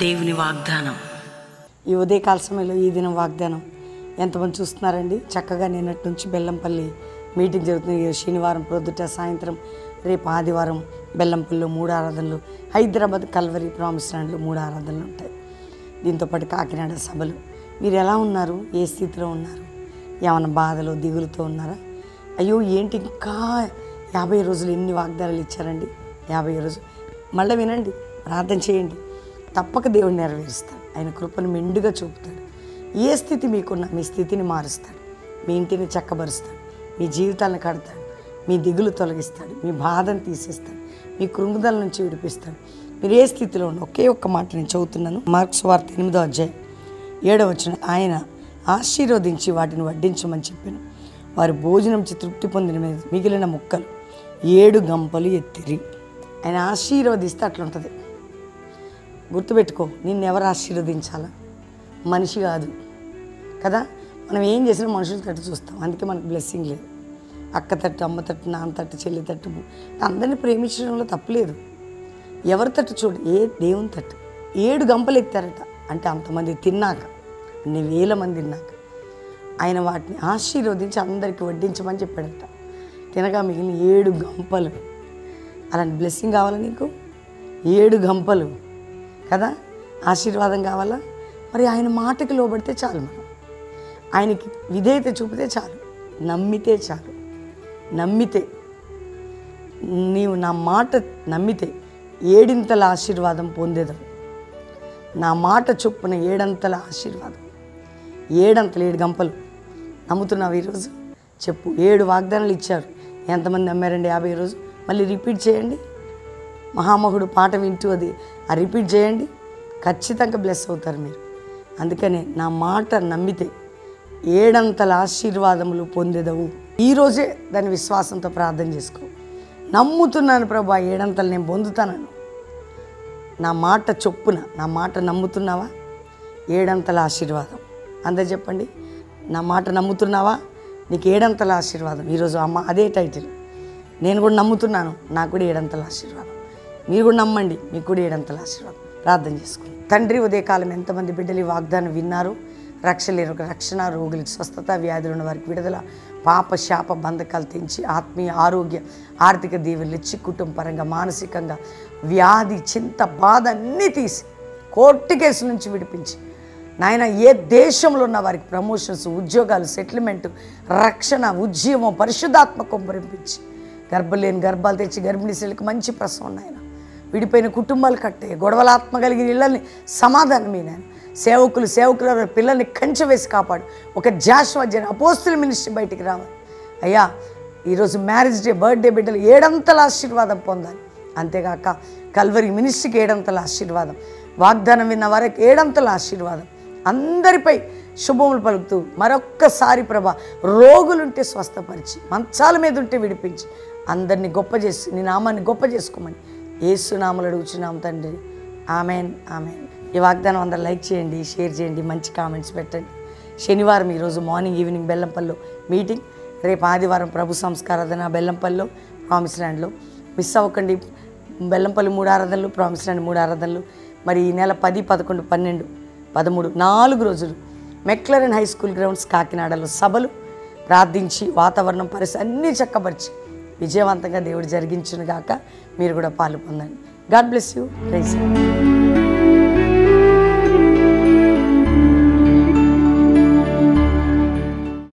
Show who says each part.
Speaker 1: దేవుని వాగ్దానం.
Speaker 2: ఈ ఉదయకాల సమయంలో ఈ దినం వాగ్దానం ఎంతమంది చూస్తున్నారండి? చక్కగా నిన్నటి నుంచి బెల్లంపల్లి మీటింగ్ జరుగుతుంది. శనివారం ప్రొద్దుట సాయంత్రం, రేపు ఆదివారం బెల్లంపల్లిలో 3 ఆరాధనలు, హైదరాబాద్ కల్వరి ప్రామిస్ ల్యాండ్లో 3 ఆరాధనలు ఉంటాయి. దీంతోపాటు కాకినాడ సభలు. మీరు ఎలా ఉన్నారు? ఏ స్థితిలో ఉన్నారు? ఏమైనా బాధలో దిగులుతో ఉన్నారా? అయ్యో ఏంటి ఇంకా 50 రోజులు ఎన్ని వాగ్దానాలు ఇచ్చారండి? 50 రోజులు మళ్ళీ వినండి, ప్రార్థన చేయండి, తప్పక దేవుడు నెరవేరుస్తాడు. ఆయన కృపను మెండుగా చూపుతాడు. ఏ స్థితి మీకున్నా మీ స్థితిని మారుస్తాడు, మీ ఇంటిని చక్కబరుస్తాడు, మీ జీవితాలను కడతాడు, మీ దిగులు తొలగిస్తాడు, మీ బాధను తీసేస్తాడు, మీ కృంగుదల నుంచి విడిపిస్తాడు. మీరు ఏ స్థితిలో ఉన్న ఒకే ఒక్క మాట నేను చదువుతున్నాను. మార్కు సువార్త 8వ అధ్యాయం 7వ వచనం. ఆయన ఆశీర్వదించి వాటిని వడ్డించమని చెప్పాను. వారు భోజనం తృప్తి పొందిన మీద మిగిలిన ముక్కలు 7 గంపలు ఎత్తిరి. ఆయన ఆశీర్వదిస్తే అట్లుంటుంది. గుర్తుపెట్టుకో, నిన్నెవరు ఆశీర్వదించాలా? మనిషి కాదు కదా. మనం ఏం చేసినా మనుషుల తట్టు చూస్తాం, అందుకే మనకు బ్లెస్సింగ్ లేదు. అక్క తట్టు, అమ్మ తట్టు, నాన్న తట్టు, చెల్లి తట్టు, అందరినీ ప్రేమించడంలో తప్పులేదు. ఎవరి తట్టు చూడు, దేవుని తట్టు 7 గంపలు ఎత్తారట. అంటే అంతమంది తిన్నాక, అన్ని వేల మంది తిన్నాక ఆయన వాటిని ఆశీర్వదించి అందరికీ వడ్డించమని చెప్పాడట. తినగా మిగిలిన 7 గంపలు. అలాంటి బ్లెస్సింగ్ కావాలా నీకు? 7 గంపలు కదా. ఆశీర్వాదం కావాలా? మరి ఆయన మాటకి లోబడితే చాలు. మనం ఆయనకి విధేయత చూపితే చాలు, నమ్మితే చాలు. నమ్మితే, నీవు నా మాట నమ్మితే 7 ఆశీర్వాదం పొందేదావు. నా మాట చొప్పున 7 ఆశీర్వాదం, 7 గంపలు. నమ్ముతున్నావు ఈరోజు? చెప్పు. 7 వాగ్దానాలు ఇచ్చారు. ఎంతమంది నమ్మారండి 50 రోజు? మళ్ళీ రిపీట్ చేయండి. మహామహుడు పాట వింటూ అది రిపీట్ చేయండి. ఖచ్చితంగా బ్లెస్ అవుతారు మీరు. అందుకనే నా మాట నమ్మితే 7 ఆశీర్వాదములు పొందేదవు. ఈరోజే దాని విశ్వాసంతో ప్రార్థన చేసుకో. నమ్ముతున్నాను ప్రభా, 7 నేను పొందుతానను. నా మాట చొప్పున, నా మాట నమ్ముతున్నావా? 7 ఆశీర్వాదం. అందరు చెప్పండి, నా మాట నమ్ముతున్నావా? నీకు 7 ఆశీర్వాదం. ఈరోజు అమ్మ అదే టైటిల్. నేను కూడా నమ్ముతున్నాను, నాకు కూడా 7 ఆశీర్వాదం. మీరు కూడా నమ్మండి, మీకు కూడా 7 ఆశీర్వాదం. ప్రార్థన చేసుకోండి. తండ్రి, ఉదయకాలం ఎంతమంది బిడ్డలు ఈ వాగ్దానం విన్నారు? రక్షలేరు రక్షణ, రోగులకు స్వస్థత, వ్యాధులు ఉన్న వారికి విడుదల, పాప శాప బంధకాలు తెంచి ఆత్మీయ ఆరోగ్య ఆర్థిక దీవెనలు ఇచ్చి, కుటుంబపరంగా మానసికంగా వ్యాధి చింత బాధ అన్నీ తీసి, కోర్టు కేసు నుంచి విడిపించి, నాయన ఏ దేశంలో ఉన్న వారికి ప్రమోషన్స్, ఉద్యోగాలు, సెటిల్మెంటు, రక్షణ, ఉద్యమం, పరిశుద్ధాత్మ కొంపరింపించి, గర్భలేని గర్భాలు తెచ్చి గర్భిణీ స్త్రీలకు మంచి ప్రసవం నాయన. విడిపోయిన కుటుంబాలు కట్టే, గొడవల ఆత్మ కలిగిన ఇళ్ళని సమాధానమే నాయన. సేవకుల పిల్లల్ని కంచె వేసి కాపాడు. ఒక జాషువా జన అపోస్తుల మినిస్ట్రీ బయటికి రావాలి అయ్యా. ఈరోజు మ్యారేజ్ డే, బర్త్డే బిడ్డలు 7 ఆశీర్వాదం పొందాలి. అంతేగాక కల్వరి మినిస్ట్రీకి 7 ఆశీర్వాదం, వాగ్దానం విన్న వారికి 7 ఆశీర్వాదం. అందరిపై శుభములు పలుకుతూ మరొక్కసారి ప్రభా, రోగులుంటే స్వస్థపరిచి, మంచాల మీద ఉంటే విడిపించి, అందరినీ గొప్ప చేసి నీ నామాన్ని గొప్ప చేసుకోమని యేసు నామములో అడుగుచున్నాం తండ్రి. Amen, amen. ఈ వాగ్దానం అందరూ లైక్ చేయండి, షేర్ చేయండి, మంచి కామెంట్స్ పెట్టండి. శనివారం ఈరోజు మార్నింగ్, ఈవినింగ్ బెల్లంపల్లిలో మీటింగ్. రేపు ఆదివారం ప్రభు సంస్కారాధన బెల్లంపల్లిలో ప్రామిస్ ల్యాండ్లో. మిస్ అవ్వకండి. బెల్లంపల్లి 3 ఆరాధనలు, ప్రామిస్ ల్యాండ్ 3 ఆరాధనలు. మరి ఈ నెల 10, 11, 12, 13 4 రోజులు మెక్లరెన్ హై స్కూల్ గ్రౌండ్స్ కాకినాడలో సభలు. ప్రార్థించి వాతావరణం పరిస్థితి అన్నీ చక్కపరిచి విజయవంతంగా దేవుడు జరిగించును గాక. మీరు కూడా పాలు పొందండి. God bless you. ప్రైజ్.